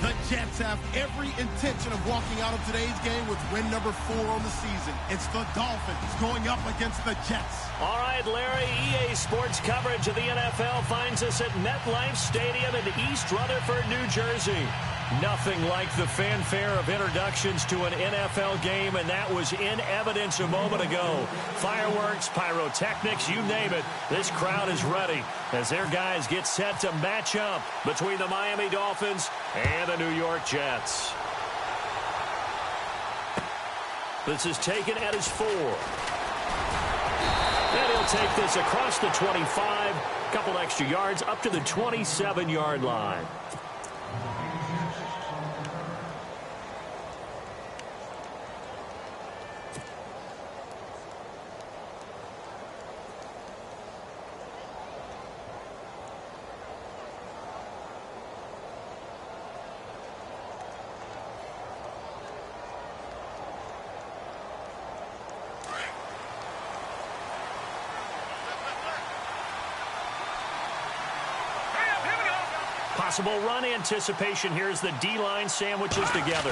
The Jets have every intention of walking out of today's game with win number 4 on the season. It's the Dolphins going up against the Jets. All right, Larry, EA Sports coverage of the NFL finds us at MetLife Stadium in East Rutherford, New Jersey. Nothing like the fanfare of introductions to an NFL game, and that was in evidence a moment ago. Fireworks, pyrotechnics, you name it. This crowd is ready as their guys get set to match up between the Miami Dolphins and the New York Jets. This is taken at his 4. And he'll take this across the 25, couple extra yards up to the 27-yard line. Possible run anticipation here as the D-line sandwiches together.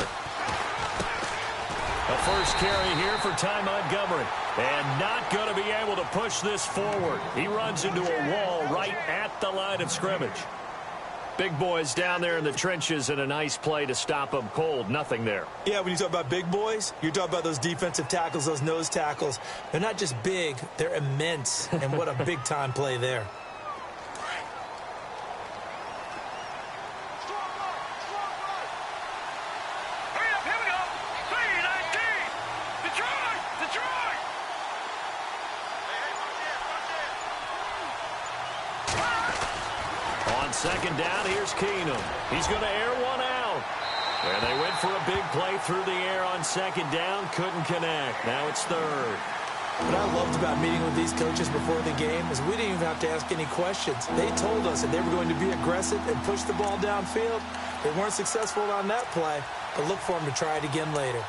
A first carry here for Ty Montgomery. And not going to be able to push this forward. He runs into a wall right at the line of scrimmage. Big boys down there in the trenches, and a nice play to stop them cold. Nothing there. Yeah, when you talk about big boys, you're talking about those defensive tackles, those nose tackles. They're not just big, they're immense. And what a big-time play there. Second down, here's Keenum. He's going to air one out. And they went for a big play through the air on second down. Couldn't connect. Now it's third. What I loved about meeting with these coaches before the game is we didn't even have to ask any questions. They told us that they were going to be aggressive and push the ball downfield. They weren't successful on that play, but look for them to try it again later.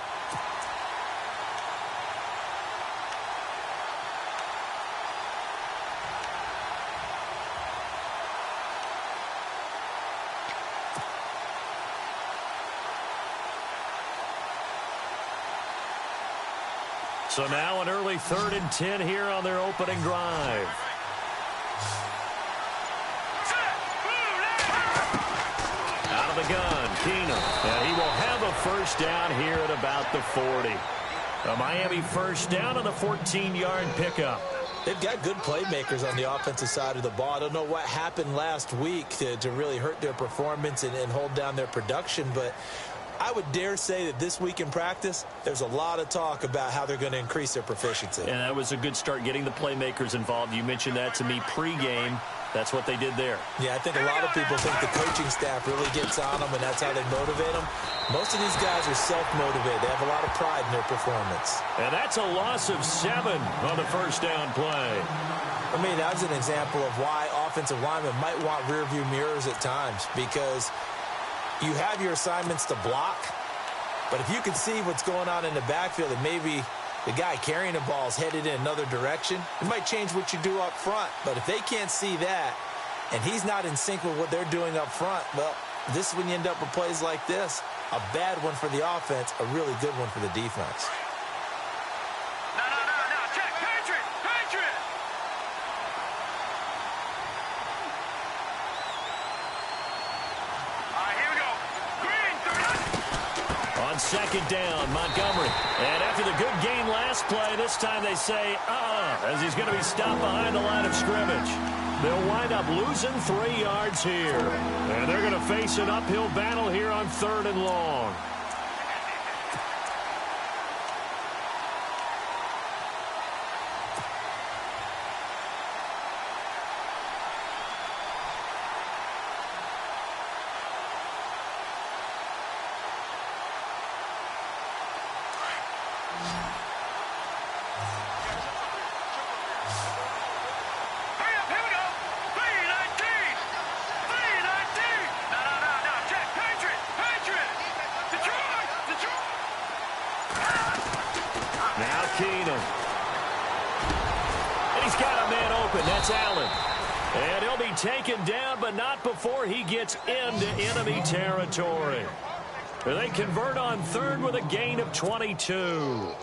So now an early 3rd and 10 here on their opening drive. Out of the gun, Keenum. And he will have a first down here at about the 40. A Miami first down on the 14-yard pickup. They've got good playmakers on the offensive side of the ball. I don't know what happened last week to really hurt their performance and hold down their production, but I would dare say that this week in practice, there's a lot of talk about how they're going to increase their proficiency. And that was a good start getting the playmakers involved. You mentioned that to me pregame. That's what they did there. Yeah, I think a lot of people think the coaching staff really gets on them, and that's how they motivate them. Most of these guys are self-motivated. They have a lot of pride in their performance. And that's a loss of 7 on the first down play. I mean, that's an example of why offensive linemen might want rearview mirrors at times, because you have your assignments to block, but if you can see what's going on in the backfield and maybe the guy carrying the ball is headed in another direction, it might change what you do up front. But if they can't see that and he's not in sync with what they're doing up front, well, this is when you end up with plays like this. A bad one for the offense, a really good one for the defense. Second down, Montgomery. And after the good gain last play, this time they say, as he's going to be stopped behind the line of scrimmage. They'll wind up losing 3 yards here. And they're going to face an uphill battle here on 3rd and long. Keenum. And he's got a man open. That's Allen. And he'll be taken down, but not before he gets into enemy territory. They convert on third with a gain of 22.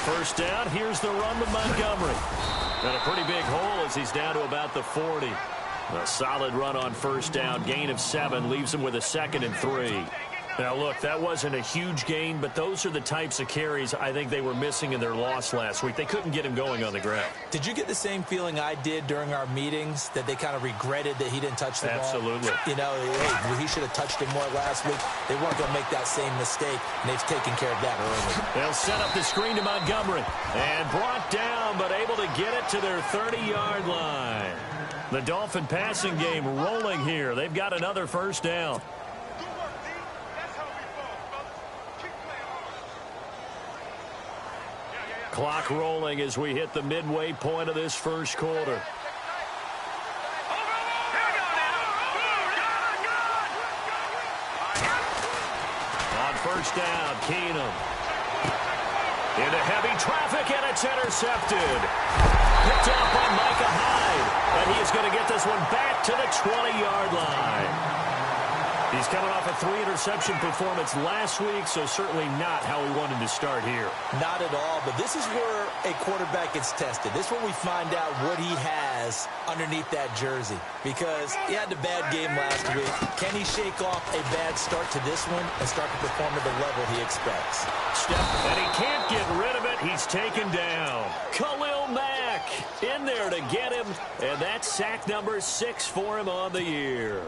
First down, here's the run with Montgomery. And a pretty big hole as he's down to about the 40. A solid run on first down, gain of 7, leaves him with a 2nd and 3. Now, look, that wasn't a huge gain, but those are the types of carries I think they were missing in their loss last week. They couldn't get him going on the ground. Did you get the same feeling I did during our meetings, that they kind of regretted that he didn't touch the ball? Absolutely. You know, hey, he should have touched it more last week. They weren't going to make that same mistake, and they've taken care of that early. They'll set up the screen to Montgomery. And brought down, but able to get it to their 30-yard line. The Dolphin passing game rolling here. They've got another first down. Clock rolling as we hit the midway point of this first quarter. On first down, Keenum. Into heavy traffic, and it's intercepted. Picked off by Micah Hyde. And he is going to get this one back to the 20-yard line. He's coming off a 3-interception performance last week, so certainly not how he wanted to start here. Not at all, but this is where a quarterback gets tested. This is where we find out what he has underneath that jersey, because he had a bad game last week. Can he shake off a bad start to this one and start to perform at the level he expects? And he can't get rid of it. He's taken down. Khalil Mack in there to get him, and that's sack number 6 for him on the year.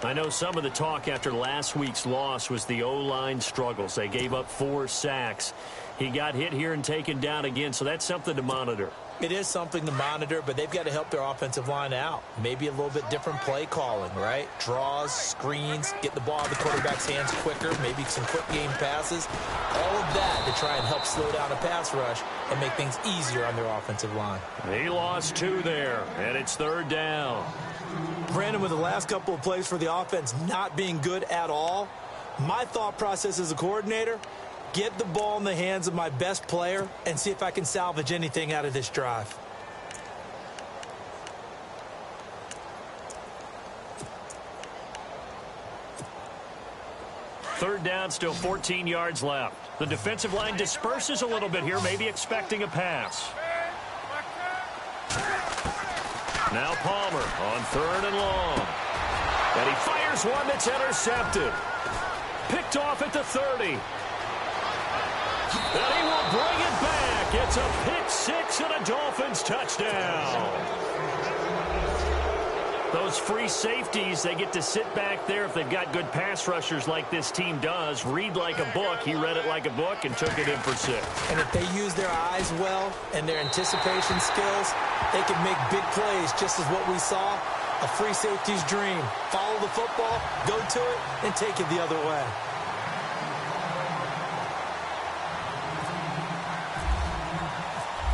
I know some of the talk after last week's loss was the O-line struggles. They gave up 4 sacks. He got hit here and taken down again, so that's something to monitor. It is something to monitor, but they've got to help their offensive line out. Maybe a little bit different play calling, right? Draws, screens, get the ball out of the quarterback's hands quicker, maybe some quick game passes. All of that to try and help slow down a pass rush and make things easier on their offensive line. He lost 2 there, and it's third down. Brandon, with the last couple of plays for the offense not being good at all, my thought process as a coordinator, get the ball in the hands of my best player and see if I can salvage anything out of this drive. Third down, still 14 yards left. The defensive line disperses a little bit here, maybe expecting a pass. Now Palmer on 3rd and long. And he fires one that's intercepted. Picked off at the 30. And he will bring it back. It's a pick 6 and a Dolphins touchdown. Those free safeties, they get to sit back there if they've got good pass rushers like this team does. Read like a book. He read it like a book and took it in for 6. And if they use their eyes well and their anticipation skills, they can make big plays, just as what we saw. A free safety's dream. Follow the football, go to it, and take it the other way.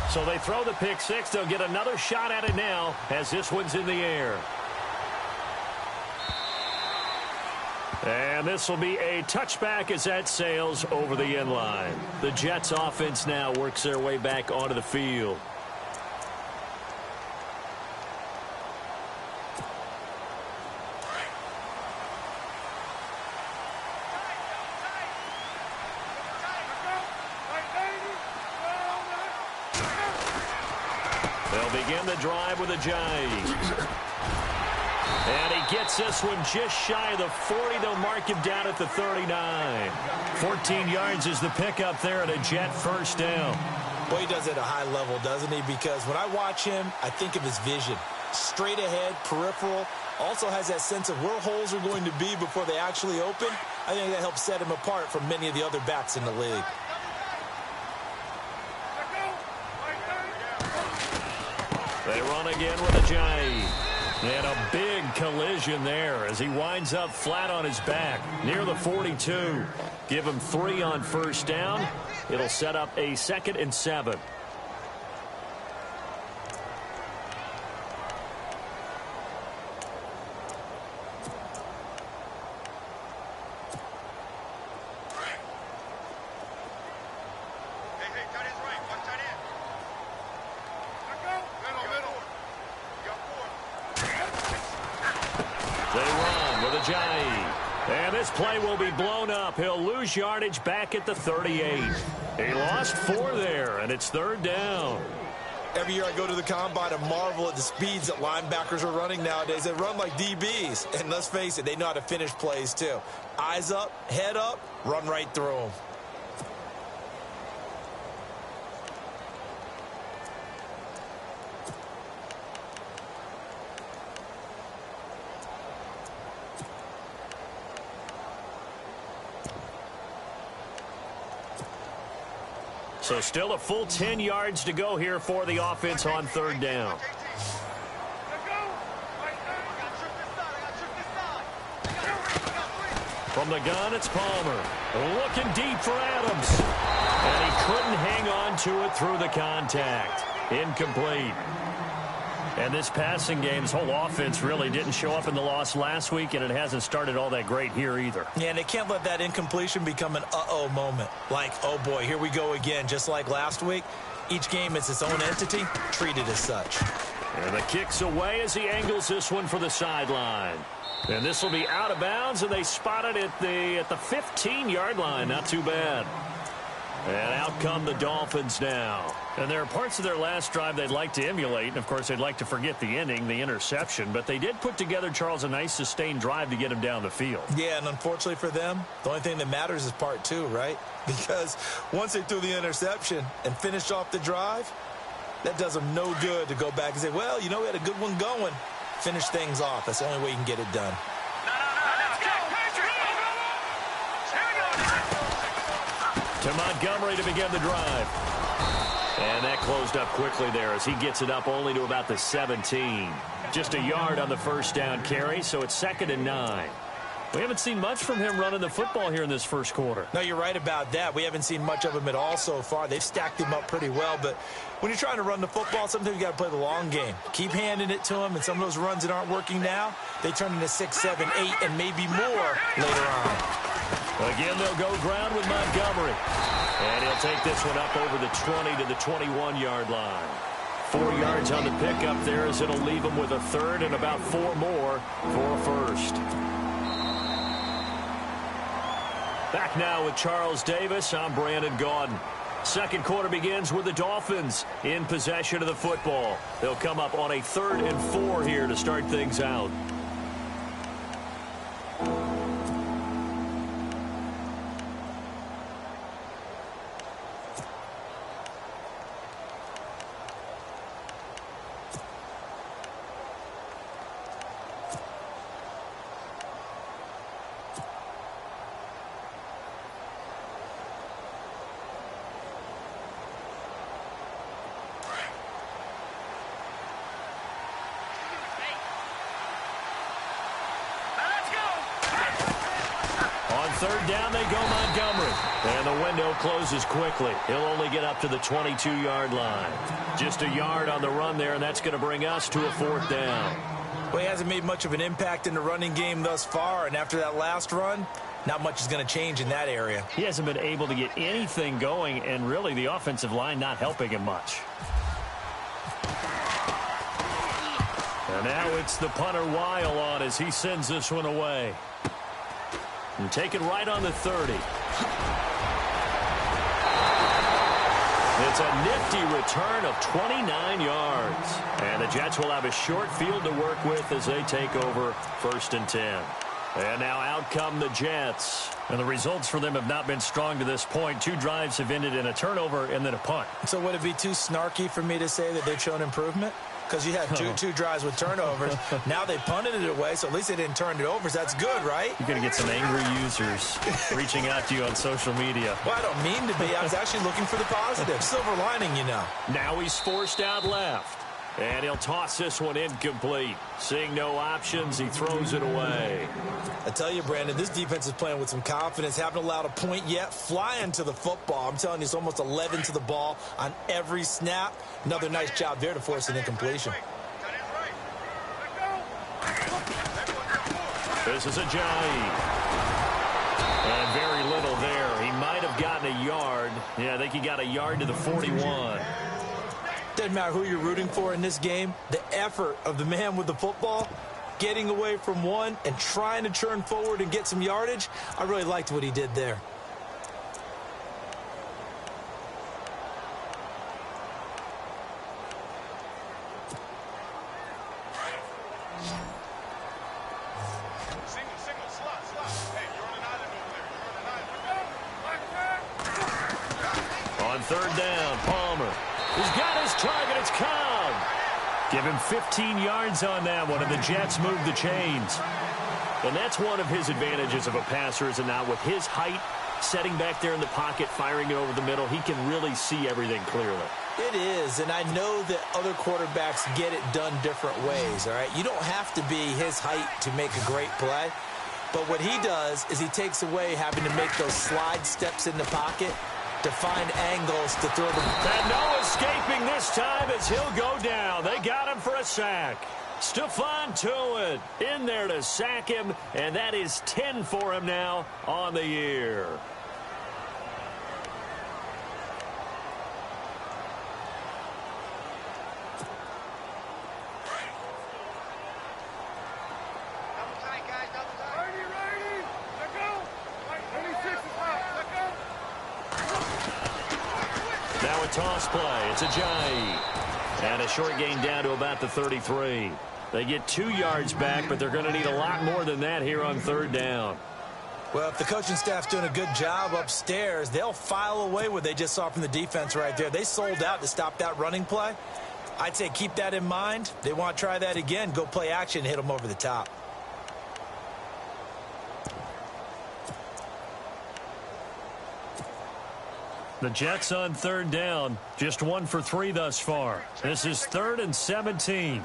So they throw the pick 6. They'll get another shot at it now as this one's in the air. And this will be a touchback as that sails over the end line. The Jets offense now works their way back onto the field. They'll begin the drive with a Giants. And he gets this one just shy of the 40. They'll mark him down at the 39. 14 yards is the pickup there at a Jet first down. Well, he does it at a high level, doesn't he? Because when I watch him, I think of his vision. Straight ahead, peripheral. Also has that sense of where holes are going to be before they actually open. I think that helps set him apart from many of the other backs in the league. They run again with a Giant. And a big collision there as he winds up flat on his back near the 42. Give him 3 on first down. It'll set up a 2nd and 7. Play will be blown up. He'll lose yardage back at the 38. He lost 4 there, and it's 3rd down. Every year I go to the combine and marvel at the speeds that linebackers are running nowadays. They run like DBs. And let's face it, they know how to finish plays too. Eyes up, head up, run right through them. So still a full 10 yards to go here for the offense on 3rd down. From the gun, it's Palmer. Looking deep for Adams. And he couldn't hang on to it through the contact. Incomplete. And this passing game's whole offense really didn't show up in the loss last week, and it hasn't started all that great here either. Yeah, and they can't let that incompletion become an uh-oh moment. Like, oh boy, here we go again. Just like last week, each game is its own entity, treated as such. And the kick's away as he angles this one for the sideline. And this will be out of bounds, and they spot it at the 15-yard line. Not too bad. And out come the Dolphins now. And there are parts of their last drive they'd like to emulate. And, of course, they'd like to forget the ending, the interception. But they did put together, Charles, a nice sustained drive to get him down the field. Yeah, and unfortunately for them, the only thing that matters is part 2, right? Because once they threw the interception and finished off the drive, that does them no good to go back and say, well, you know, we had a good one going. Finish things off. That's the only way you can get it done. To Montgomery to begin the drive. And that closed up quickly there as he gets it up only to about the 17. Just a yard on the first down carry, so it's 2nd and 9. We haven't seen much from him running the football here in this first quarter. No, you're right about that. We haven't seen much of him at all so far. They've stacked him up pretty well, but when you're trying to run the football, sometimes you got to play the long game. Keep handing it to him, and some of those runs that aren't working now, they turn into 6, 7, 8, and maybe more later on. Again, they'll go ground with Montgomery. And he'll take this one up over the 20 to the 21-yard line. 4 yards on the pickup there as it'll leave him with a 3rd and about 4 more for a first. Back now with Charles Davis. I'm Brandon Gaudin. Second quarter begins with the Dolphins in possession of the football. They'll come up on a 3rd and 4 here to start things out. Third down, they go Montgomery. And the window closes quickly. He'll only get up to the 22-yard line. Just a yard on the run there, and that's going to bring us to a 4th down. Well, he hasn't made much of an impact in the running game thus far, and after that last run, not much is going to change in that area. He hasn't been able to get anything going, and really the offensive line not helping him much. And now it's the punter Weil on as he sends this one away. And take it right on the 30. It's a nifty return of 29 yards. And the Jets will have a short field to work with as they take over 1st and 10. And now out come the Jets. And the results for them have not been strong to this point. 2 drives have ended in a turnover and then a punt. So would it be too snarky for me to say that they've shown improvement? Because you had two drives with turnovers. Now they punted it away, so at least they didn't turn it over. So that's good, right? You're going to get some angry users reaching out to you on social media. Well, I don't mean to be. I was actually looking for the positive. Silver lining, you know. Now he's forced out left. And he'll toss this one incomplete. Seeing no options, he throws it away. I tell you, Brandon, this defense is playing with some confidence. Haven't allowed a point yet. Flying to the football. I'm telling you, it's almost 11 to the ball on every snap. Another nice job there to force an incompletion. This is a giant. And very little there. He might have gotten a yard. Yeah, I think he got a yard to the 41. Doesn't matter who you're rooting for in this game. The effort of the man with the football, getting away from one and trying to turn forward and get some yardage, I really liked what he did there. On third down, Palmer. He's got his target. It's Cobb. Give him 15 yards on that one, and the Jets move the chains. And that's one of his advantages of a passer, is it not? With his height, setting back there in the pocket, firing it over the middle, he can really see everything clearly. It is, and I know that other quarterbacks get it done different ways, all right? You don't have to be his height to make a great play. But what he does is he takes away having to make those slide steps in the pocket to find angles to throw the ball. And no escaping this time as he'll go down. They got him for a sack. Stephon Tuitt in there to sack him, and that is 10 for him now on the year. Now a toss play. It's a Ajayi. And a short gain down to about the 33. They get 2 yards back, but they're going to need a lot more than that here on third down. Well, if the coaching staff's doing a good job upstairs, they'll file away what they just saw from the defense right there. They sold out to stop that running play. I'd say keep that in mind. They want to try that again. Go play action and hit them over the top. The Jets on third down, just 1 for 3 thus far. This is 3rd and 17.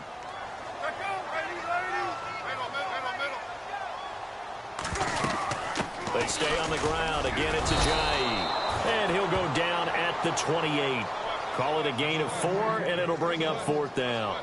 They stay on the ground. Again, it's Ajayi. And he'll go down at the 28. Call it a gain of 4, and it'll bring up 4th down.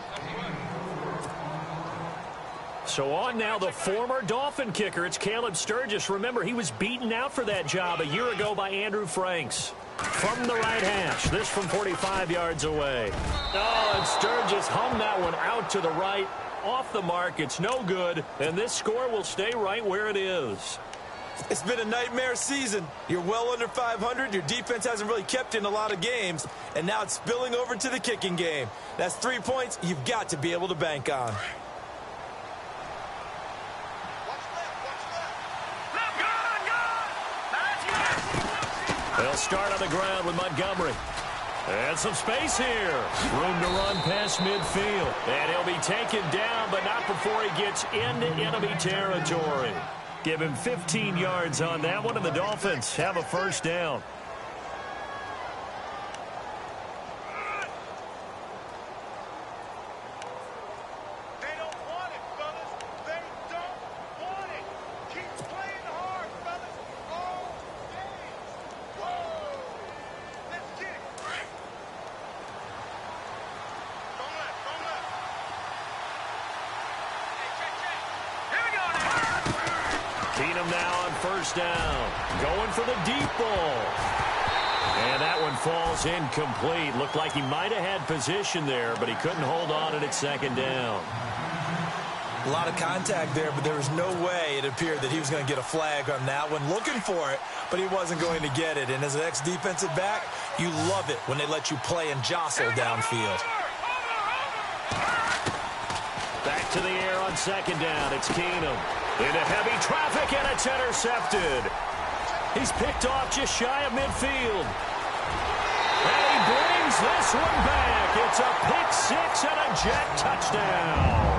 So on now, the former Dolphin kicker. It's Caleb Sturgis. Remember, he was beaten out for that job a year ago by Andrew Franks. From the right hash, this from 45 yards away. Oh, and Sturgis hung that one out to the right, off the mark. It's no good, and this score will stay right where it is. It's been a nightmare season. You're well under 500. Your defense hasn't really kept in a lot of games, and now it's spilling over to the kicking game. That's 3 points you've got to be able to bank on. They'll start on the ground with Montgomery. And some space here. Room to run past midfield. And he'll be taken down, but not before he gets into enemy territory. Give him 15 yards on that one, and the Dolphins have a first down. Down, going for the deep ball. And that one falls incomplete. Looked like he might have had position there, but he couldn't hold on at its second down. A lot of contact there, but there was no way it appeared that he was going to get a flag on that one. Looking for it, but he wasn't going to get it. And as an ex-defensive back, you love it when they let you play and jostle downfield. Back to the air on second down. It's Keenum. Into heavy traffic, and it's intercepted. He's picked off just shy of midfield. And he brings this one back. It's a pick 6 and a Jet touchdown.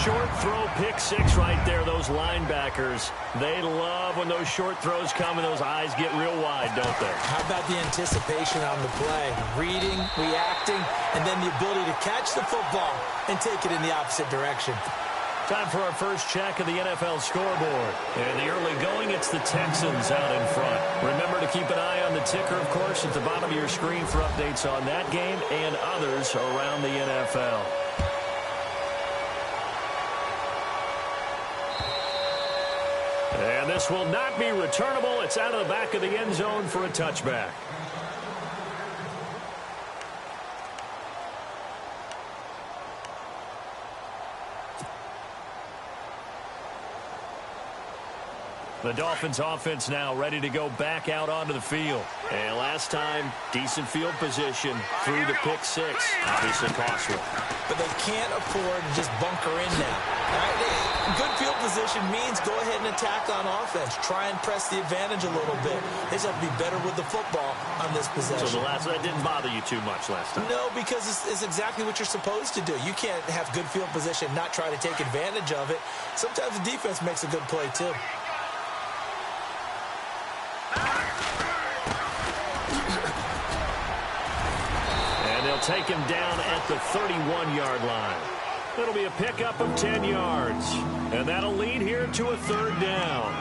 short throw pick six right there. Those linebackers, they love when those short throws come and those eyes get real wide, don't they? How about the anticipation on the play? Reading, reacting, and then the ability to catch the football and take it in the opposite direction. Time for our first check of the NFL scoreboard. And the early going, it's the Texans out in front. Remember to keep an eye on the ticker, of course, at the bottom of your screen for updates on that game and others around the NFL. And this will not be returnable. It's out of the back of the end zone for a touchback. The Dolphins offense now ready to go back out onto the field. And last time, decent field position through the pick six. Obviously costly. But they can't afford to just bunker in now. Right? Good field position means go ahead and attack on offense. Try and press the advantage a little bit. They just have to be better with the football on this possession. So that didn't bother you too much last time? No, because it's exactly what you're supposed to do. You can't have good field position, not try to take advantage of it. Sometimes the defense makes a good play too. And they'll take him down at the 31-yard line. It'll be a pickup of 10 yards. And that'll lead here to a third down.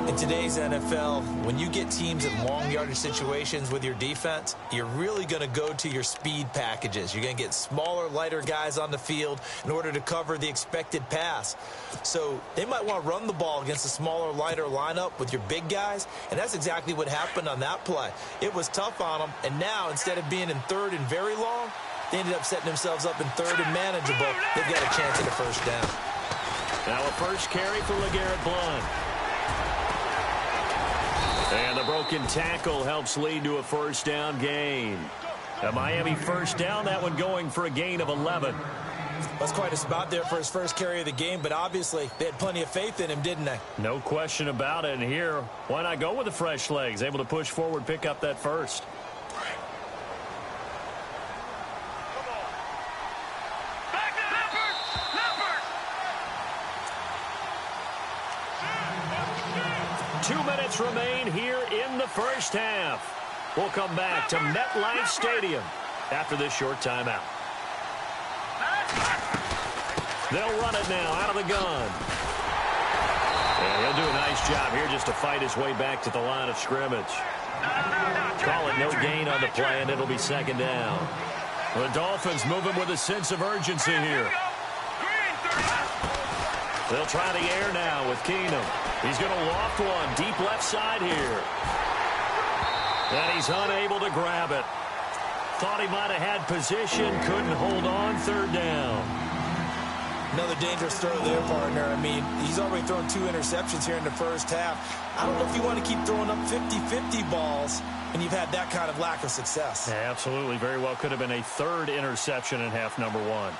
In today's NFL, when you get teams in long yardage situations with your defense, you're really going to go to your speed packages. You're going to get smaller, lighter guys on the field in order to cover the expected pass. So they might want to run the ball against a smaller, lighter lineup with your big guys, and that's exactly what happened on that play. It was tough on them, and now instead of being in third and very long, they ended up setting themselves up in third and manageable. They've got a chance at a first down. Now a first carry for LeGarrette Blount. And the broken tackle helps lead to a first down gain. A Miami first down, that one going for a gain of 11. That's quite a spot there for his first carry of the game, but obviously they had plenty of faith in him, didn't they? No question about it. And here, why not go with the fresh legs? Able to push forward, pick up that first. 2 minutes remain here in the first half. We'll come back to MetLife Stadium after this short timeout. They'll run it now out of the gun. And he'll do a nice job here just to fight his way back to the line of scrimmage. Call it no gain on the play, and it'll be second down. The Dolphins moving with a sense of urgency here. They'll try the air now with Keenum. He's going to loft one deep left side here. And he's unable to grab it. Thought he might have had position, couldn't hold on, third down. Another dangerous throw there, partner. I mean, he's already thrown 2 interceptions here in the first half. I don't know if you want to keep throwing up 50-50 balls when you've had that kind of lack of success. Yeah, absolutely. Very well could have been a third interception in half number 1.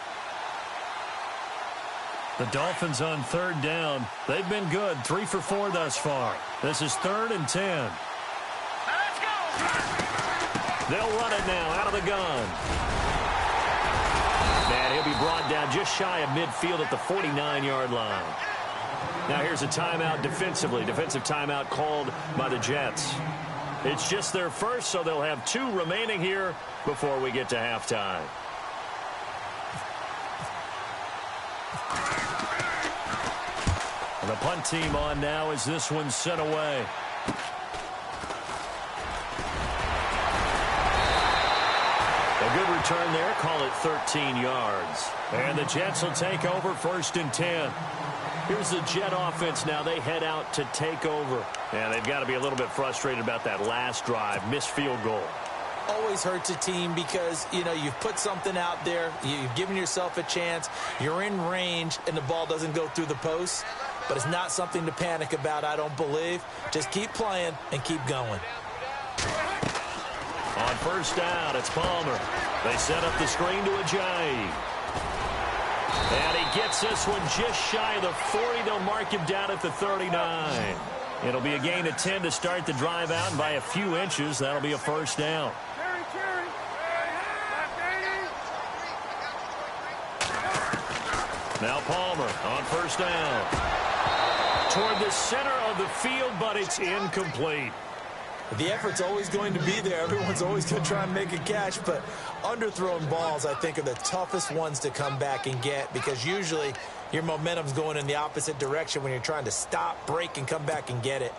The Dolphins on third down. They've been good. 3 for 4 thus far. This is 3rd and 10. Let's go! They'll run it now out of the gun. And he'll be brought down just shy of midfield at the 49-yard line. Now here's a timeout defensively. Defensive timeout called by the Jets. It's just their first, so they'll have 2 remaining here before we get to halftime. The punt team on now as this one's sent away. A good return there. Call it 13 yards. And the Jets will take over 1st and 10. Here's the Jet offense now. They head out to take over. And they've got to be a little bit frustrated about that last drive. Missed field goal. Always hurts a team because, you know, you've put something out there. You've given yourself a chance. You're in range, and the ball doesn't go through the post. But it's not something to panic about, I don't believe. Just keep playing and keep going. On first down, it's Palmer. They set up the screen to Ajayi. And he gets this one just shy of the 40. They'll mark him down at the 39. It'll be a gain of 10 to start the drive out, and by a few inches, that'll be a first down. Now Palmer on first down. Toward the center of the field, but it's incomplete. The effort's always going to be there. Everyone's always going to try and make a catch, but underthrown balls, I think, are the toughest ones to come back and get because usually your momentum's going in the opposite direction when you're trying to stop, break, and come back and get it.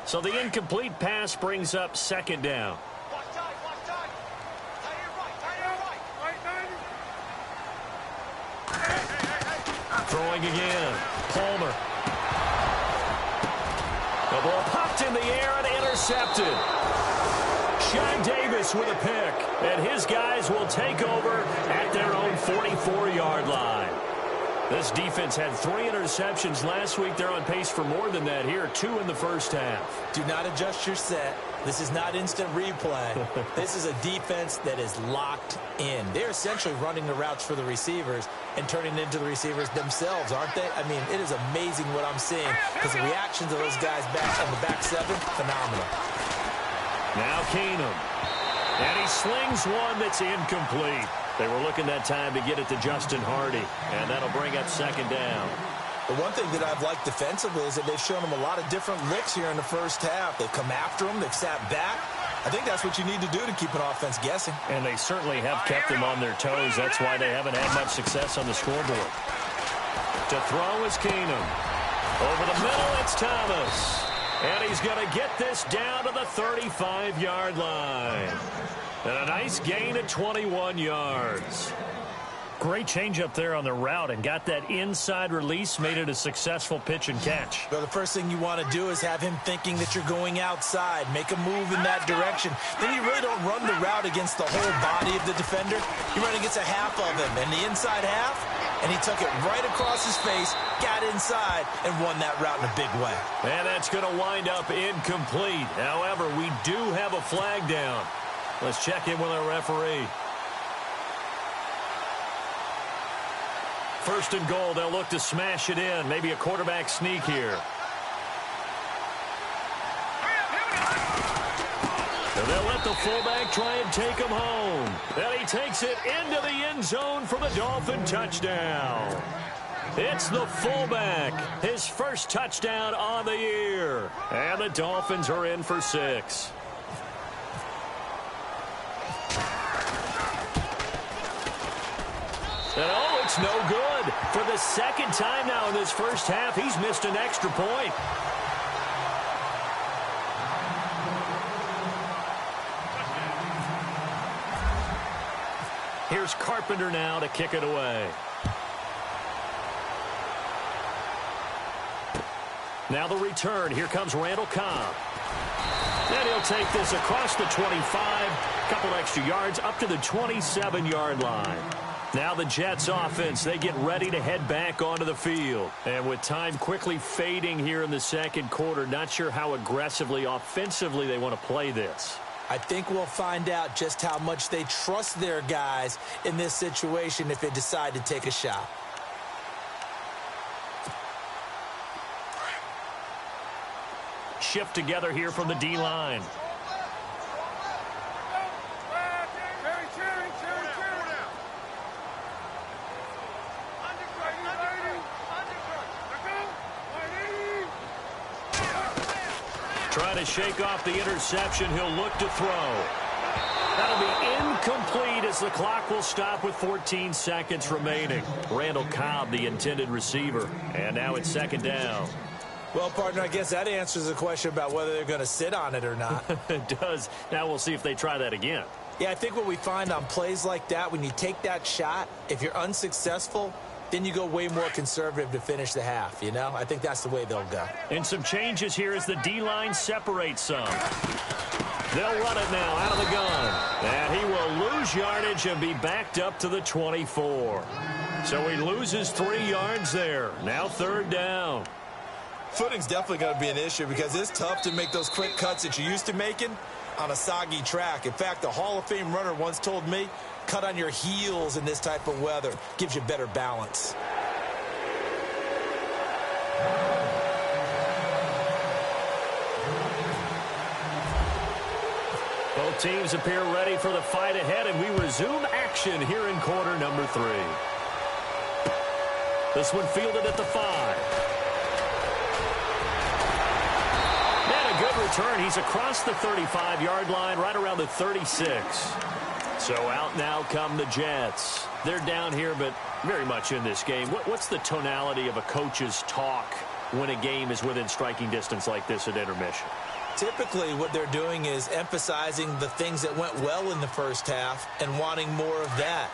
So the incomplete pass brings up second down. Throwing again. Palmer. The ball popped in the air and intercepted. Sean Davis with a pick. And his guys will take over at their own 44-yard line. This defense had 3 interceptions last week. They're on pace for more than that here. 2 in the first half. Do not adjust your set. This is not instant replay. This is a defense that is locked in. They're essentially running the routes for the receivers and turning it into the receivers themselves, aren't they? I mean, it is amazing what I'm seeing because the reactions of those guys back in the back 7, phenomenal. Now Keenum. And he slings one that's incomplete. They were looking that time to get it to Justin Hardy, and that'll bring up second down. The one thing that I've liked defensively is that they've shown them a lot of different looks here in the first half. They've come after them. They've sat back. I think that's what you need to do to keep an offense guessing. And they certainly have kept them on their toes. That's why they haven't had much success on the scoreboard. To throw is Keenum. Over the middle, it's Thomas. And he's going to get this down to the 35-yard line. And a nice gain at 21 yards. Great change up there on the route and got that inside release, made it a successful pitch and catch. Well, the first thing you want to do is have him thinking that you're going outside, make a move in that direction. Then you really don't run the route against the whole body of the defender. You run against a half of him, and the inside half, and he took it right across his face, got inside, and won that route in a big way. And that's going to wind up incomplete. However, we do have a flag down. Let's check in with our referee. First and goal, they'll look to smash it in. Maybe a quarterback sneak here. And they'll let the fullback try and take him home. And he takes it into the end zone for the Dolphin touchdown. It's the fullback, his first touchdown on the year. And the Dolphins are in for 6. And oh, it's no good. For the second time now in this first half, he's missed an extra point. Here's Carpenter now to kick it away. Now the return. Here comes Randall Cobb. And he'll take this across the 25. Couple extra yards up to the 27-yard line. Now the Jets offense, they get ready to head back onto the field. And with time quickly fading here in the second quarter, not sure how aggressively, offensively they want to play this. I think we'll find out just how much they trust their guys in this situation if they decide to take a shot. Shift together here from the D-line. Trying to shake off the interception. He'll look to throw. That'll be incomplete as the clock will stop with 14 seconds remaining. Randall Cobb, the intended receiver. And now it's second down. Well, partner, I guess that answers the question about whether they're going to sit on it or not. It does. Now we'll see if they try that again. Yeah, I think what we find on plays like that, when you take that shot, if you're unsuccessful, then you go way more conservative to finish the half, you know? I think that's the way they'll go. And some changes here as the D-line separates some. They'll run it now out of the gun. And he will lose yardage and be backed up to the 24. So he loses 3 yards there. Now third down. Footing's definitely going to be an issue because it's tough to make those quick cuts that you're used to making on a soggy track. In fact, a Hall of Fame runner once told me, cut on your heels in this type of weather. Gives you better balance. Both teams appear ready for the fight ahead, and we resume action here in quarter number 3. This one fielded at the 5. And a good return. He's across the 35-yard line, right around the 36. So out now come the Jets. They're down here, but very much in this game. What's the tonality of a coach's talk when a game is within striking distance like this at intermission? Typically, what they're doing is emphasizing the things that went well in the first half and wanting more of that.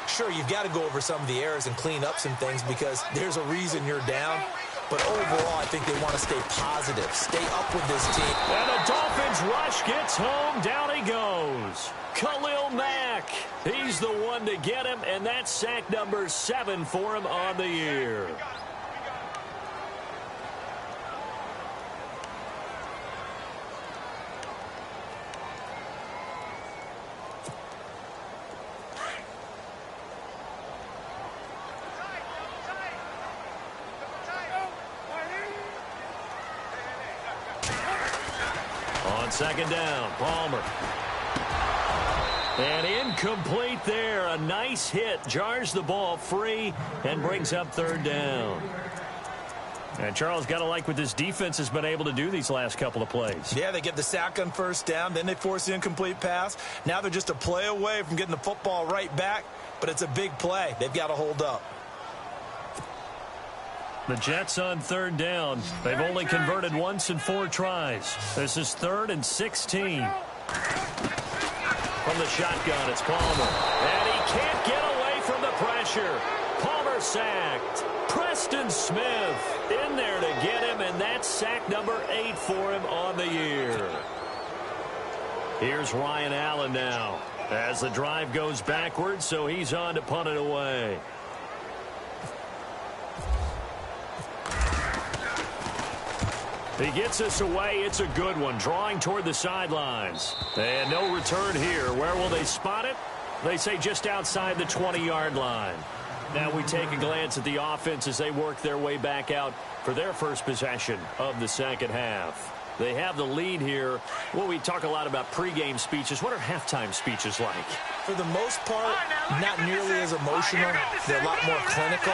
Sure, you've got to go over some of the errors and clean up some things because there's a reason you're down. But overall, I think they want to stay positive, stay up with this team. And the Dolphins rush gets home. Down he goes. Khalil Mack. He's the one to get him, and that's sack number 7 for him on the year. On second down, Palmer. And incomplete there. A nice hit. Jars the ball free and brings up third down. And Charles, got to like what this defense has been able to do these last couple of plays. Yeah, they get the sack on first down. Then they force the incomplete pass. Now they're just a play away from getting the football right back. But it's a big play. They've got to hold up. The Jets on third down. They've only converted once in 4 tries. This is 3rd and 16. From the shotgun, it's Palmer. And he can't get away from the pressure. Palmer sacked. Preston Smith in there to get him, and that's sack number 8 for him on the year. Here's Ryan Allen now as the drive goes backwards, so he's on to punt it away. He gets us away. It's a good one. Drawing toward the sidelines. And no return here. Where will they spot it? They say just outside the 20-yard line. Now we take a glance at the offense as they work their way back out for their first possession of the second half. They have the lead here. Well, we talk a lot about pregame speeches. What are halftime speeches like? For the most part, not nearly as emotional. They're a lot more clinical.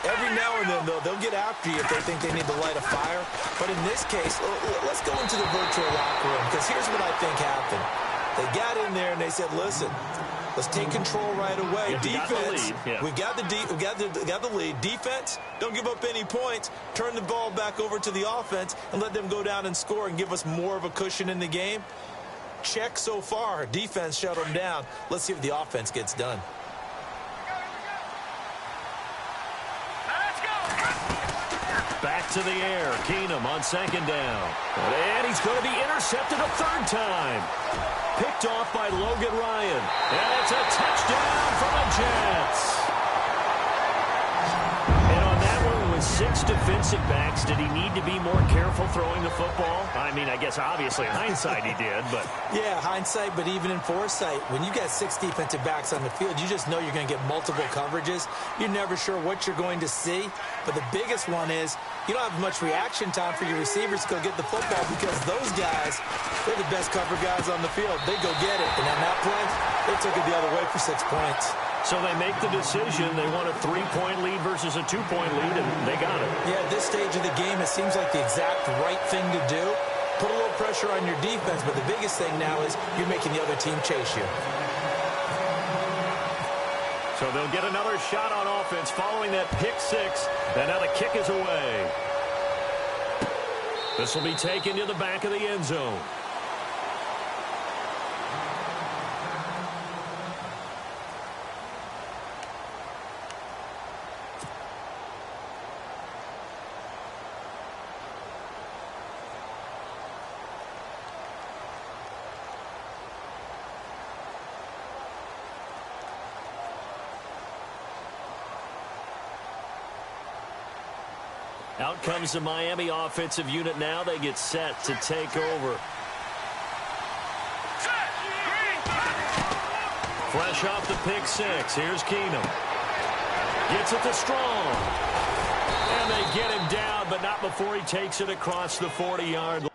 Every now and then, though, they'll get after you if they think they need to light a fire. But in this case, let's go into the virtual locker room, because here's what I think happened. They got in there and they said, listen, let's take control right away. Defense, we've got the lead. Defense, don't give up any points. Turn the ball back over to the offense and let them go down and score and give us more of a cushion in the game. Check so far. Defense shut them down. Let's see if the offense gets done. Back to the air. Keenum on second down. And he's going to be intercepted a third time. Picked off by Logan Ryan. And it's a touchdown for the Jets. And on that one, with 6 defensive backs, did he need to be more careful throwing the football? I mean, I guess obviously in hindsight he did, but... Yeah, hindsight, but even in foresight, when you got 6 defensive backs on the field, you just know you're going to get multiple coverages. You're never sure what you're going to see. But the biggest one is you don't have much reaction time for your receivers to go get the football, because those guys, they're the best cover guys on the field. They go get it. And on that play, they took it the other way for 6 points. So they make the decision. They want a 3-point lead versus a 2-point lead, and they got it. Yeah, at this stage of the game, it seems like the exact right thing to do. Put a little pressure on your defense, but the biggest thing now is you're making the other team chase you. So they'll get another shot on offense following that pick 6, and now the kick is away. This will be taken to the back of the end zone. Out comes the Miami offensive unit now. They get set to take over. Fresh off the pick 6. Here's Keenum. Gets it to Strong. And they get him down, but not before he takes it across the 40-yard line.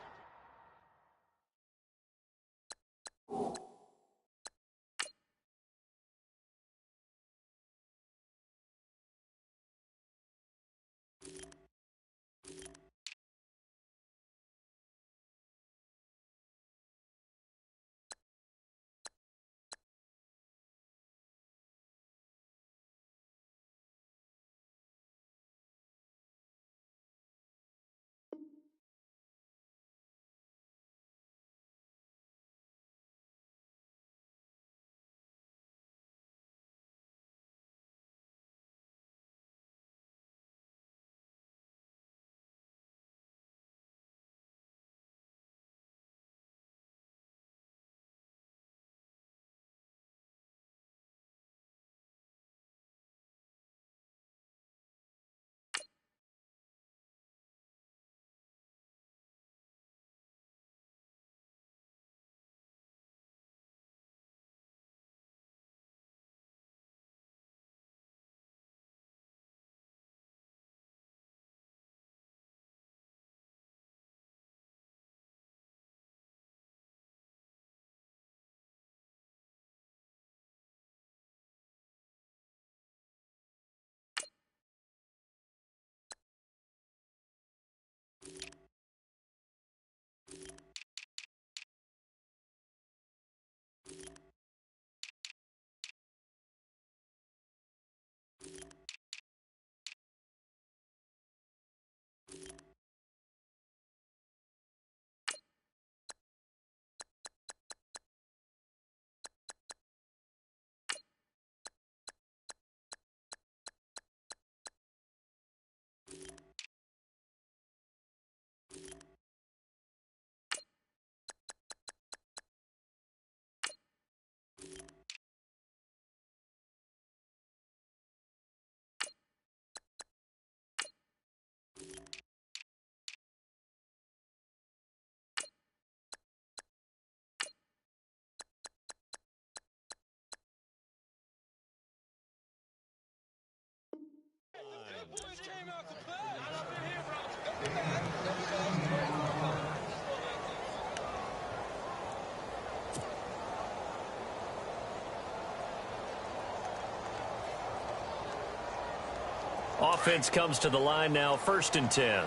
Offense comes to the line now, 1st and 10.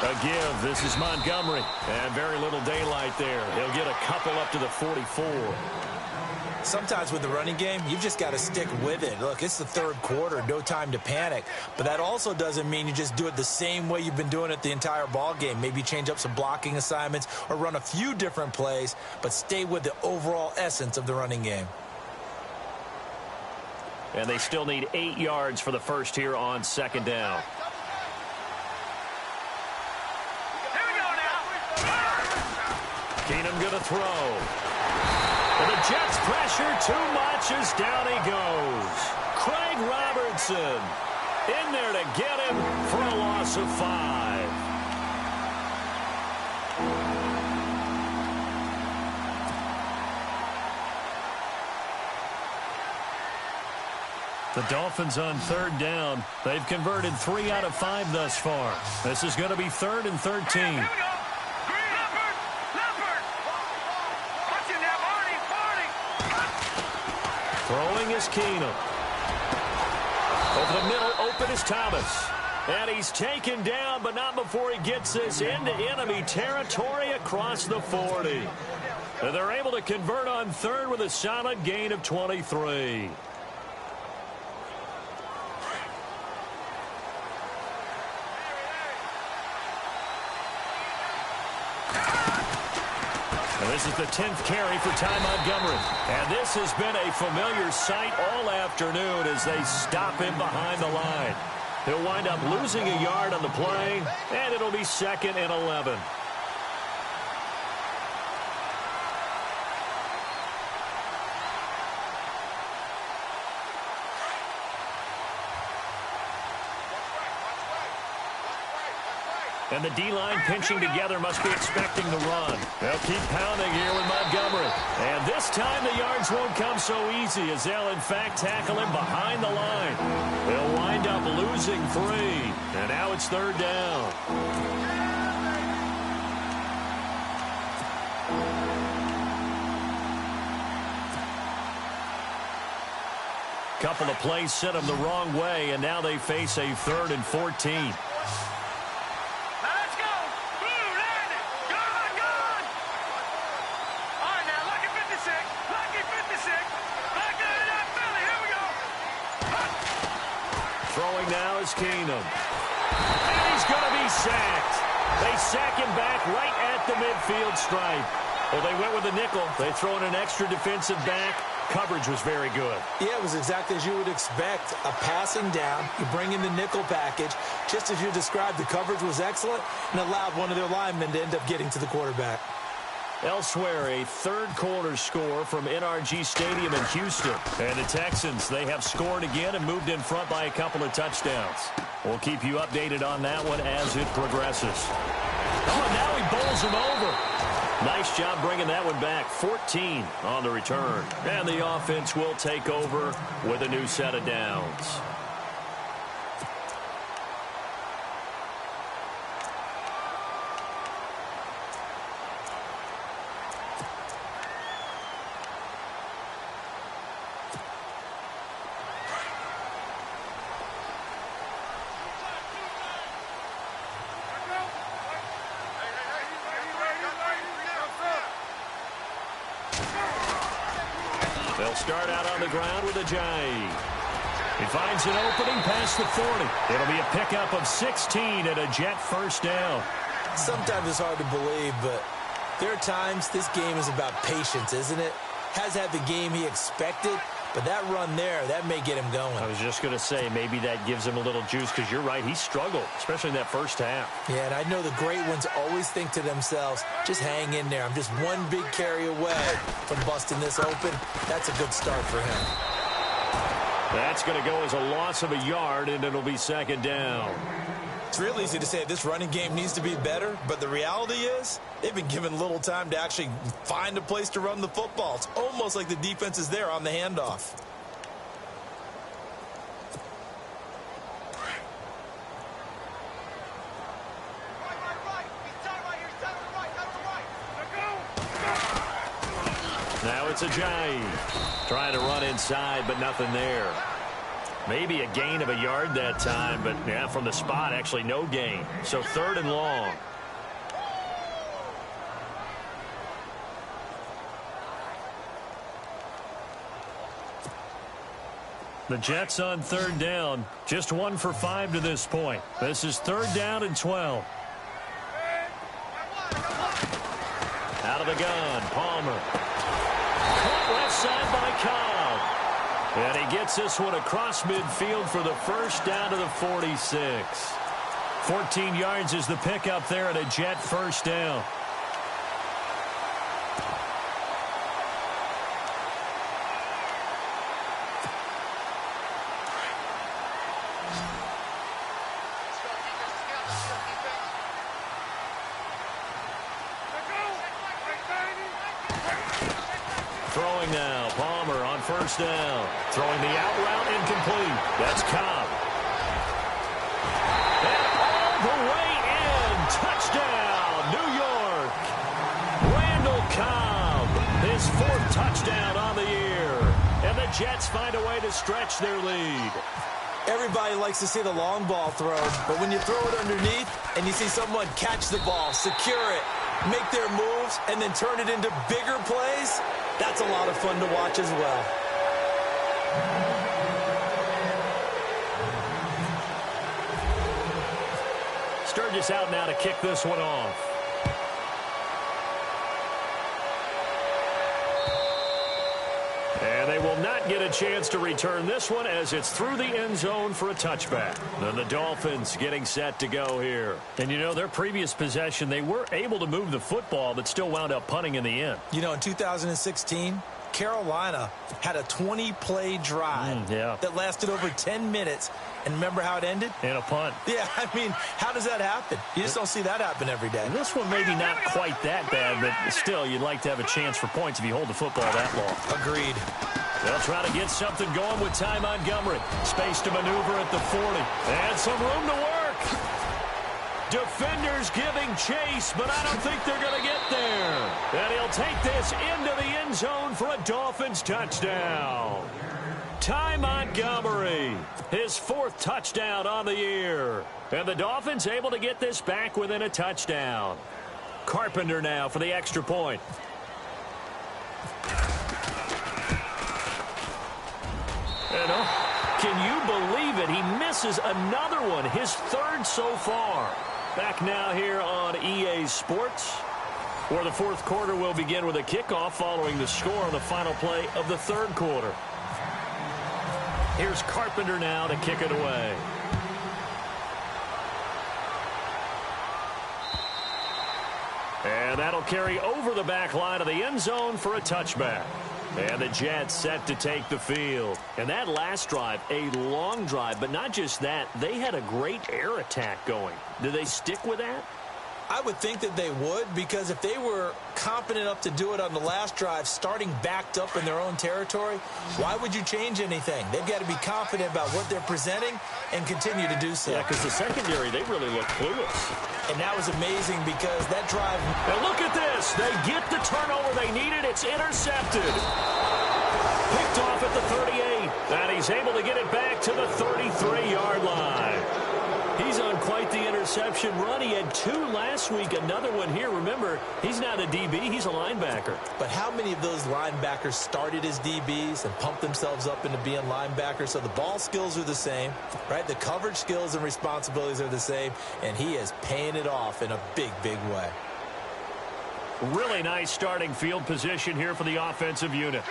A give. This is Montgomery. And very little daylight there. He'll get a couple up to the 44. Sometimes with the running game, you've just got to stick with it. Look, it's the 3rd quarter, no time to panic. But that also doesn't mean you just do it the same way you've been doing it the entire ball game. Maybe change up some blocking assignments or run a few different plays, but stay with the overall essence of the running game. And they still need 8 yards for the first here on 2nd down. Here we go now. Keenum going to throw. And the Jets pressure too much as down he goes. Craig Robertson in there to get him for a loss of 5. The Dolphins on 3rd down. They've converted 3 out of 5 thus far. This is going to be 3rd and 13. Here we go. Green. Leopard. Watch it now, Barney. Throwing is Keenum. Over the middle, open is Thomas. And he's taken down, but not before he gets this into enemy territory across the 40. And they're able to convert on 3rd with a solid gain of 23. This is the 10th carry for Ty Montgomery. And this has been a familiar sight all afternoon as they stop him behind the line. He'll wind up losing a yard on the play, and it'll be 2nd and 11. And the D-line pinching together must be expecting the run. They'll keep pounding here with Montgomery. And this time the yards won't come so easy as they'll, in fact, tackle him behind the line. They'll wind up losing 3. And now it's 3rd down. Couple of plays sent them the wrong way, and now they face a 3rd and 14. Throwing now is Keenum. And he's going to be sacked. They sack him back right at the midfield stripe. Well, they went with a nickel. They throw in an extra defensive back. Coverage was very good. Yeah, it was exactly as you would expect. A passing down. You bring in the nickel package. Just as you described, the coverage was excellent and allowed one of their linemen to end up getting to the quarterback. Elsewhere, a 3rd quarter score from NRG Stadium in Houston. And the Texans, they have scored again and moved in front by a couple of touchdowns. We'll keep you updated on that one as it progresses. Oh, and now he bowls him over. Nice job bringing that one back. 14 on the return. And the offense will take over with a new set of downs. They'll start out on the ground with Ajayi. He finds an opening past the 40. It'll be a pickup of 16 and a Jet 1st down. Sometimes it's hard to believe, but there are times this game is about patience, isn't it? Has had the game he expected, but that run there, that may get him going. I was just going to say, maybe that gives him a little juice because you're right, he struggled, especially in that first half. Yeah, and I know the great ones always think to themselves, just hang in there. I'm just one big carry away from busting this open. That's a good start for him. That's going to go as a loss of a yard, and it'll be 2nd down. It's real easy to say this running game needs to be better, but the reality is they've been given little time to actually find a place to run the football. It's almost like the defense is there on the handoff. Now it's Ajayi trying to run inside, but nothing there. Maybe a gain of a yard that time, but yeah, from the spot, actually no gain. So 3rd and long. The Jets on 3rd down. Just 1 for 5 to this point. This is 3rd down and 12. Out of the gun, Palmer. Caught left side by Cobb. And he gets this one across midfield for the first down to the 46. 14 yards is the pickup there at a Jet first down. Throwing now, Palmer on first down. Throwing the out route incomplete. That's Cobb. And all the way in. Touchdown, New York. Randall Cobb, his 4th touchdown on the year. And the Jets find a way to stretch their lead. Everybody likes to see the long ball thrown, but when you throw it underneath and you see someone catch the ball, secure it, make their moves, and then turn it into bigger plays, that's a lot of fun to watch as well. Sturgis out now to kick this one off. And they will not get a chance to return this one as it's through the end zone for a touchback. And the Dolphins getting set to go here. And, you know, their previous possession, they were able to move the football but still wound up punting in the end. You know, in 2016, Carolina had a 20-play drive that lasted over 10 minutes. And remember how it ended? In a punt. Yeah, I mean, how does that happen? You just don't see that happen every day. And this one maybe not quite that bad, but still, you'd like to have a chance for points if you hold the football that long. Agreed. They'll try to get something going with Ty Montgomery. Space to maneuver at the 40. And some room to work. Defenders giving chase, but I don't think they're going to get there. And he'll take this into the end zone for a Dolphins touchdown. Ty Montgomery, his 4th touchdown on the year. And the Dolphins able to get this back within a touchdown. Carpenter now for the extra point. And can you believe it? He misses another one, his 3rd so far. Back now here on EA Sports, where the 4th quarter will begin with a kickoff following the score on the final play of the 3rd quarter. Here's Carpenter now to kick it away. And that'll carry over the back line of the end zone for a touchback. And the Jets set to take the field. And that last drive, a long drive, but not just that, they had a great air attack going. Do they stick with that? I would think that they would, because if they were confident enough to do it on the last drive, starting backed up in their own territory, why would you change anything? They've got to be confident about what they're presenting and continue to do so. Yeah, because the secondary, they really look clueless. And that was amazing because that drive... Now look at this. They get the turnover they needed. It's intercepted. Picked off at the 38. And he's able to get it back to the 33-yard line. He's on quite the interception run. He had 2 last week, another one here. Remember, he's not a DB, he's a linebacker. But how many of those linebackers started as DBs and pumped themselves up into being linebackers? So the ball skills are the same, right? The coverage skills and responsibilities are the same, and he is paying it off in a big, big way. Really nice starting field position here for the offensive unit.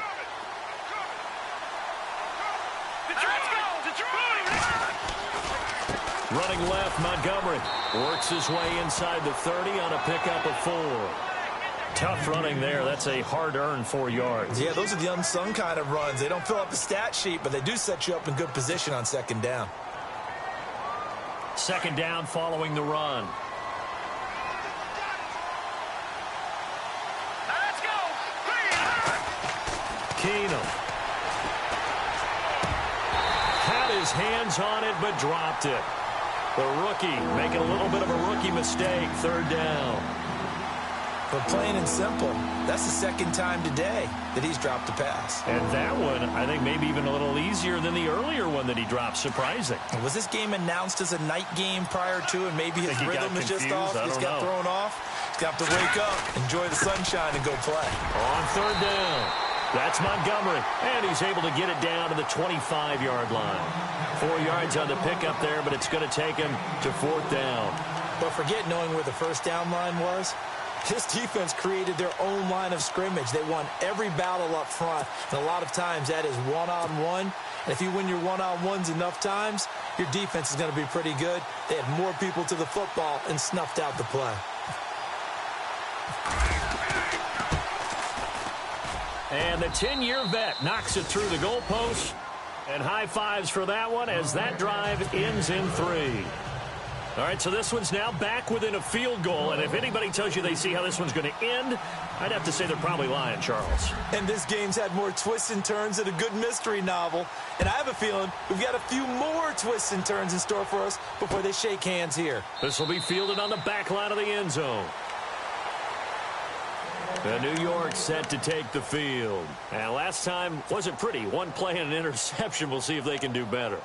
Running left, Montgomery works his way inside the 30 on a pickup of 4. Tough running there. That's a hard-earned 4 yards. Yeah, those are the unsung kind of runs. They don't fill up the stat sheet, but they do set you up in good position on 2nd down. Second down following the run. Let's go. Keenum had his hands on it but dropped it. The rookie making a little bit of a rookie mistake. Third down. But plain and simple, that's the second time today that he's dropped a pass. And that one, I think, maybe even a little easier than the earlier one that he dropped. Surprising. Was this game announced as a night game prior to, and maybe his rhythm is just off? He's got thrown off. He's got to wake up, enjoy the sunshine, and go play. On third down, that's Montgomery. And he's able to get it down to the 25-yard line. 4 yards on the pickup there, but it's going to take him to fourth down. But forget knowing where the first down line was. This defense created their own line of scrimmage. They won every battle up front, and a lot of times that is one-on-one. And if you win your one-on-ones enough times, your defense is going to be pretty good. They had more people to the football and snuffed out the play. And the 10-year vet knocks it through the goalpost. And high fives for that one as that drive ends in 3. All right, so this one's now back within a field goal. And if anybody tells you they see how this one's going to end, I'd have to say they're probably lying, Charles. And this game's had more twists and turns than a good mystery novel. And I have a feeling we've got a few more twists and turns in store for us before they shake hands here. This will be fielded on the back line of the end zone. And New York set to take the field. And last time wasn't pretty. One play and an interception. We'll see if they can do better.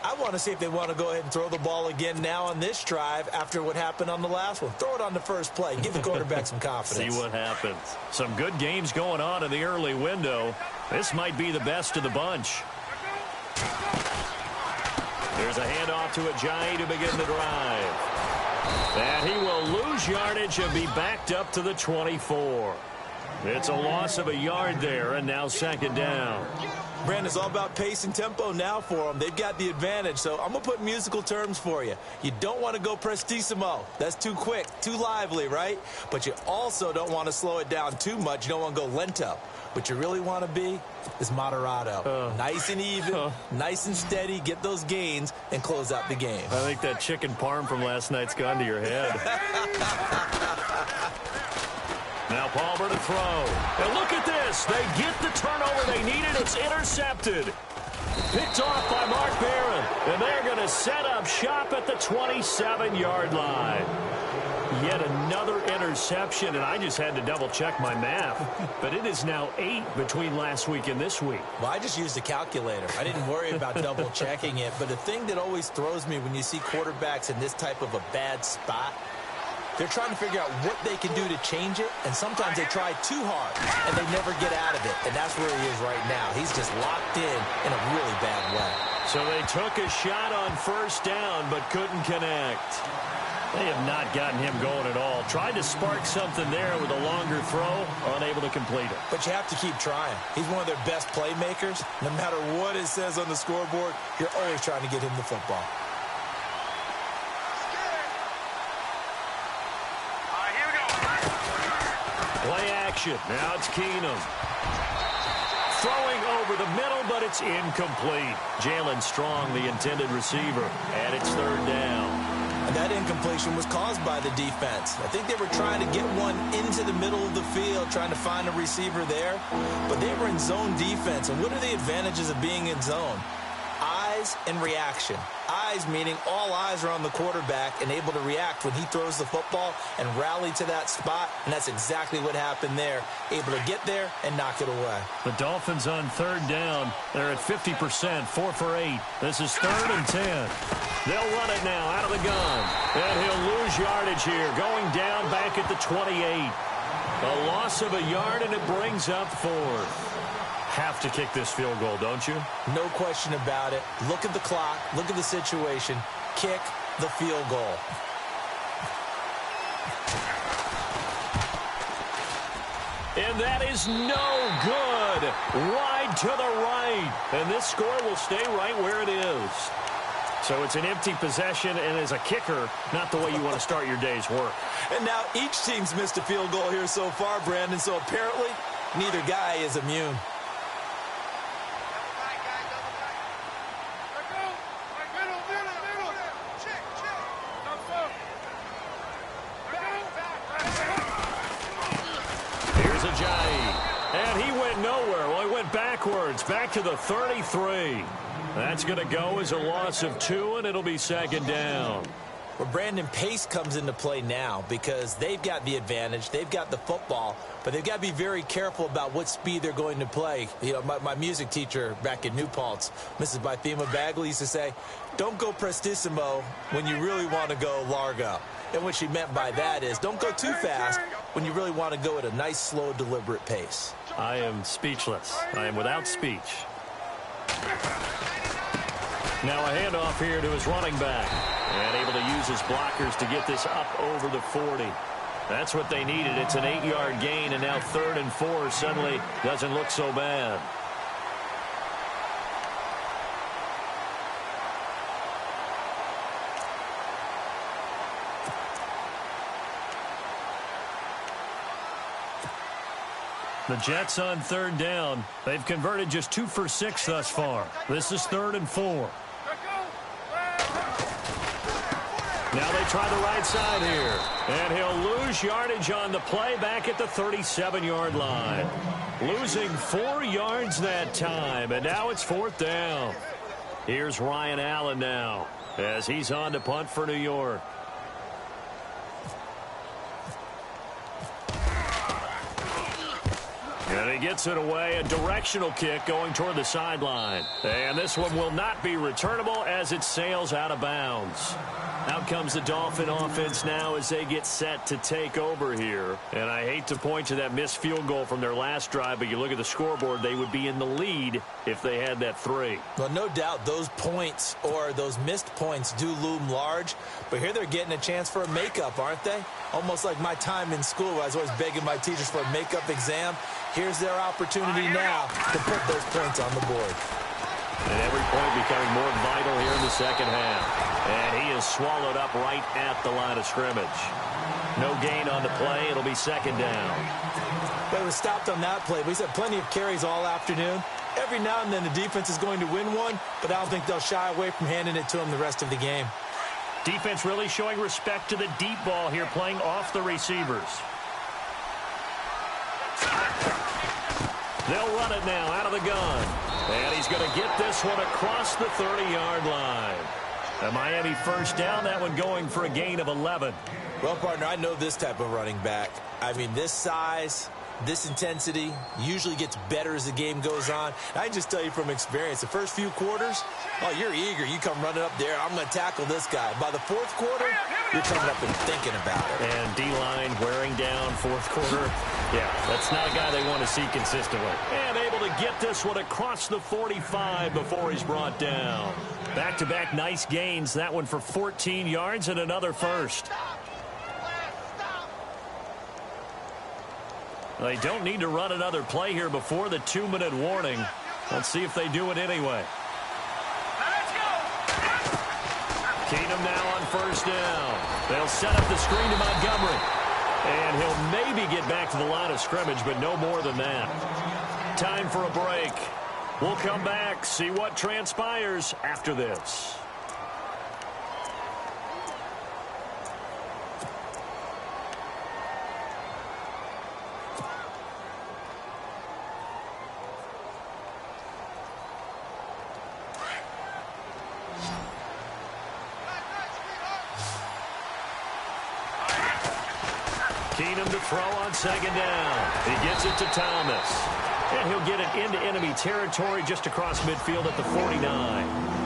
I want to see if they want to go ahead and throw the ball again now on this drive after what happened on the last one. Throw it on the first play. Give the quarterback some confidence. See what happens. Some good games going on in the early window. This might be the best of the bunch. There's a handoff to Ajayi to begin the drive. And he will lose yardage and be backed up to the 24. It's a loss of a yard there, and now second down. Brandon, it's all about pace and tempo now for them. They've got the advantage, so I'm going to put musical terms for you. You don't want to go prestissimo. That's too quick, too lively, right? But you also don't want to slow it down too much. You don't want to go lento. What you really want to be is moderato. Nice and even, nice and steady, get those gains, and close out the game. I think that chicken parm from last night's gone to your head. Now Palmer to throw. And look at this. They get the turnover they needed. It's intercepted. Picked off by Mark Barron. And they're going to set up shop at the 27-yard line. Yet another interception, and I just had to double-check my math. But it is now 8 between last week and this week. Well, I just used a calculator. I didn't worry about double-checking it. But the thing that always throws me when you see quarterbacks in this type of a bad spot, they're trying to figure out what they can do to change it, and sometimes they try too hard, and they never get out of it. And that's where he is right now. He's just locked in a really bad way. So they took a shot on first down, but couldn't connect. They have not gotten him going at all. Tried to spark something there with a longer throw, unable to complete it. But you have to keep trying. He's one of their best playmakers. No matter what it says on the scoreboard, you're always trying to get him the football. Play action. Now it's Keenum. Throwing over the middle, but it's incomplete. Jalen Strong, the intended receiver, and it's third down. And that incompletion was caused by the defense. I think they were trying to get one into the middle of the field, trying to find a receiver there. But they were in zone defense. And what are the advantages of being in zone? Eyes and reaction. Eyes meaning all eyes are on the quarterback and able to react when he throws the football and rally to that spot. And that's exactly what happened there. Able to get there and knock it away. The Dolphins on third down. They're at 50%, 4 for 8. This is 3rd and 10. They'll run it now out of the gun. And he'll lose yardage here. Going down back at the 28. A loss of a yard, and it brings up 4th. Have to kick this field goal, don't you? No question about it. Look at the clock. Look at the situation. Kick the field goal. And that is no good. Wide to the right. And this score will stay right where it is. So it's an empty possession, and as a kicker, not the way you want to start your day's work. And now each team's missed a field goal here so far, Brandon. So apparently, neither guy is immune. And he went nowhere. Well, he went backwards, back to the 33. That's going to go as a loss of 2, and it'll be second down. Well, Brandon, pace comes into play now because they've got the advantage. They've got the football, but they've got to be very careful about what speed they're going to play. You know, my music teacher back in New Paltz, Mrs. Bythema Bagley, used to say, don't go prestissimo when you really want to go largo. And what she meant by that is don't go too fast when you really want to go at a nice, slow, deliberate pace. I am speechless. I am without speech. Now a handoff here to his running back. And able to use his blockers to get this up over the 40. That's what they needed. It's an 8-yard gain, and now 3rd and 4 suddenly doesn't look so bad. The Jets on 3rd down. They've converted just 2 for 6 thus far. This is 3rd and 4. Now they try the right side here. And he'll lose yardage on the play back at the 37-yard line. Losing 4 yards that time, and now it's 4th down. Here's Ryan Allen now as he's on to punt for New York. And he gets it away, a directional kick going toward the sideline. And this one will not be returnable as it sails out of bounds. Out comes the Dolphin offense now as they get set to take over here. And I hate to point to that missed field goal from their last drive, but you look at the scoreboard, they would be in the lead if they had that 3. Well, no doubt those points or those missed points do loom large. But here they're getting a chance for a makeup, aren't they? Almost like my time in school where I was always begging my teachers for a makeup exam. Here's their opportunity now to put those points on the board. And every point becoming more vital here in the second half. And he is swallowed up right at the line of scrimmage. No gain on the play. It'll be second down. But it was stopped on that play. He's had plenty of carries all afternoon. Every now and then the defense is going to win one, but I don't think they'll shy away from handing it to him the rest of the game. Defense really showing respect to the deep ball here, playing off the receivers. They'll run it now out of the gun. And he's going to get this one across the 30-yard line. A Miami first down, that one going for a gain of 11. Well, partner, I know this type of running back. I mean, this size, this intensity usually gets better as the game goes on. I can just tell you from experience, the first few quarters, oh, you're eager. You come running up there, I'm going to tackle this guy. By the 4th quarter, you're coming up and thinking about it. And D-line wearing down 4th quarter. Yeah, that's not a guy they want to see consistently. And able to get this one across the 45 before he's brought down. Back-to-back nice gains. That one for 14 yards and another first. They don't need to run another play here before the 2-minute warning. Let's see if they do it anyway. Keenum now on first down. They'll set up the screen to Montgomery. And he'll maybe get back to the line of scrimmage, but no more than that. Time for a break. We'll come back, see what transpires after this. Keenum to throw on second down. He gets it to Thomas. And he'll get it into enemy territory just across midfield at the 49.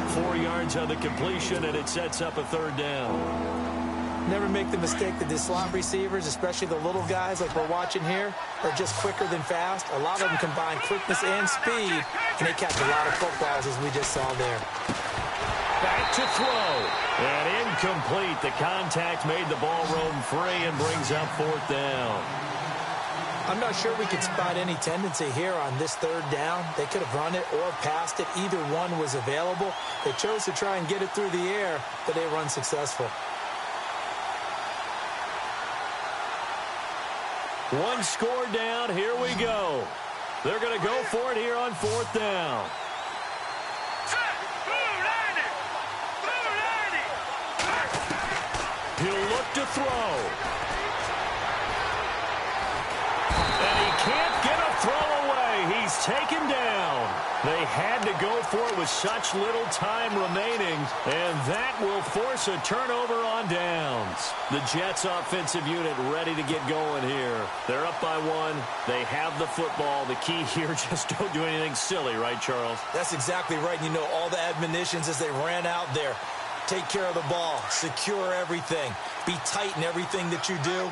4 yards on the completion, and it sets up a 3rd down. Never make the mistake that the slot receivers, especially the little guys like we're watching here, are just quicker than fast. A lot of them combine quickness and speed, and they catch a lot of footballs, as we just saw there. Back to throw. And incomplete. The contact made the ball roam free and brings up 4th down. I'm not sure we could spot any tendency here on this 3rd down. They could have run it or passed it. Either one was available. They chose to try and get it through the air, but they were unsuccessful. One score down. Here we go. They're going to go for it here on 4th down. He'll look to throw. And he can't taken down. They had to go for it with such little time remaining, and that will force a turnover on downs. The Jets offensive unit ready to get going here. They're up by 1. They have the football. The key here, just don't do anything silly, right, Charles? That's exactly right. You know, all the admonitions as they ran out there. Take care of the ball. Secure everything. Be tight in everything that you do.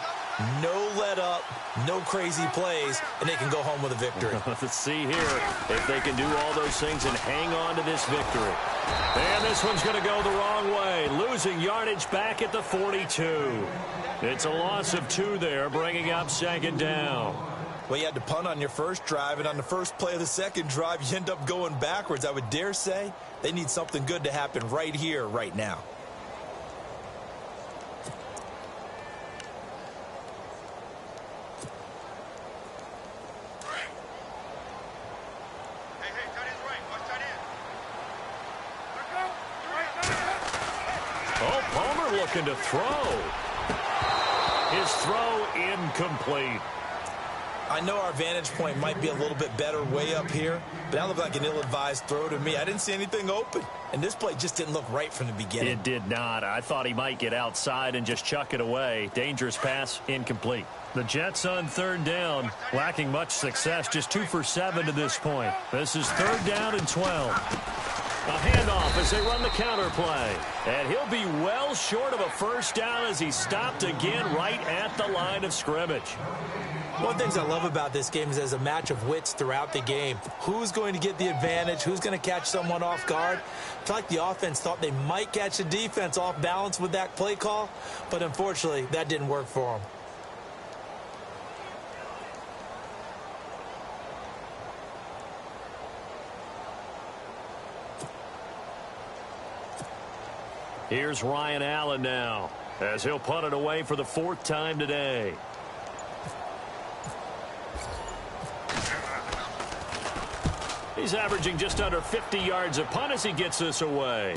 No let up, no crazy plays, and they can go home with a victory. Let's see here if they can do all those things and hang on to this victory. And this one's going to go the wrong way, losing yardage back at the 42. It's a loss of 2 there, bringing up 2nd down. Well, you had to punt on your first drive, and on the first play of the second drive, you end up going backwards. I would dare say they need something good to happen right here, right now. Oh, Palmer looking to throw. His throw incomplete. I know our vantage point might be a little bit better way up here, but that looked like an ill-advised throw to me. I didn't see anything open, and this play just didn't look right from the beginning. It did not. I thought he might get outside and just chuck it away. Dangerous pass, incomplete. The Jets on 3rd down, lacking much success, just 2 for 7 to this point. This is 3rd down and 12. A handoff as they run the counter play. And he'll be well short of a 1st down as he's stopped again right at the line of scrimmage. One of the things I love about this game is there's a match of wits throughout the game. Who's going to get the advantage? Who's going to catch someone off guard? I feel like the offense thought they might catch the defense off balance with that play call, but unfortunately, that didn't work for them. Here's Ryan Allen now, as he'll punt it away for the 4th time today. He's averaging just under 50 yards a punt as he gets this away.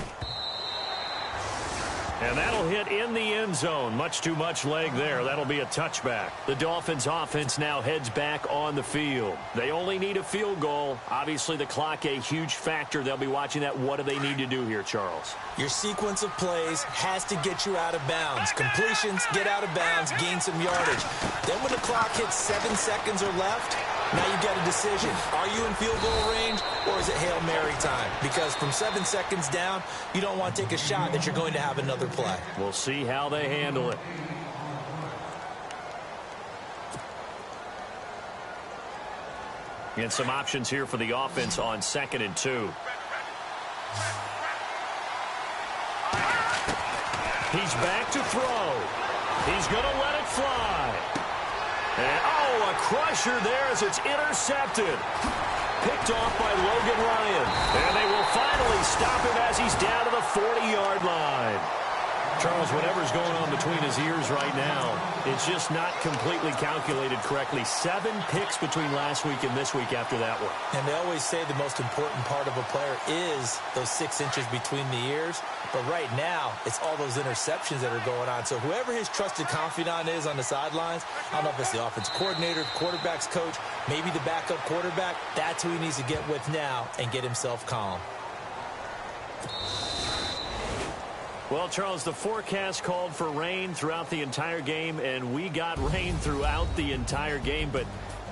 And that'll hit in the end zone. Much too much leg there. That'll be a touchback. The Dolphins offense now heads back on the field. They only need a field goal. Obviously, the clock a huge factor. They'll be watching that. What do they need to do here, Charles? Your sequence of plays has to get you out of bounds. Completions, get out of bounds, gain some yardage. Then when the clock hits 7 seconds or left, now you got a decision. Are you in field goal range, or is it Hail Mary time? Because from 7 seconds down, you don't want to take a shot that you're going to have another play. We'll see how they handle it. And some options here for the offense on 2nd and 2. He's back to throw. He's going to let it fly. And, a crusher there as it's intercepted. Picked off by Logan Ryan. And they will finally stop him as he's down to the 40-yard line. Charles, whatever's going on between his ears right now, it's just not completely calculated correctly. 7 picks between last week and this week after that one. And they always say the most important part of a player is those 6 inches between the ears. But right now, it's all those interceptions that are going on. So whoever his trusted confidant is on the sidelines, I don't know if it's the offensive coordinator, quarterback's coach, maybe the backup quarterback, that's who he needs to get with now and get himself calm. Well, Charles, the forecast called for rain throughout the entire game, and we got rain throughout the entire game. But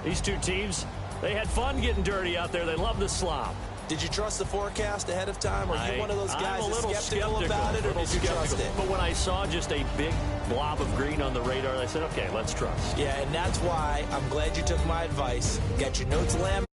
these two teams, they had fun getting dirty out there. They love the slop. Did you trust the forecast ahead of time? Or are you one of those guys that's skeptical about it, or did you trust it? But when I saw just a big blob of green on the radar, I said, okay, let's trust. Yeah, and that's why I'm glad you took my advice. Got your notes laminated.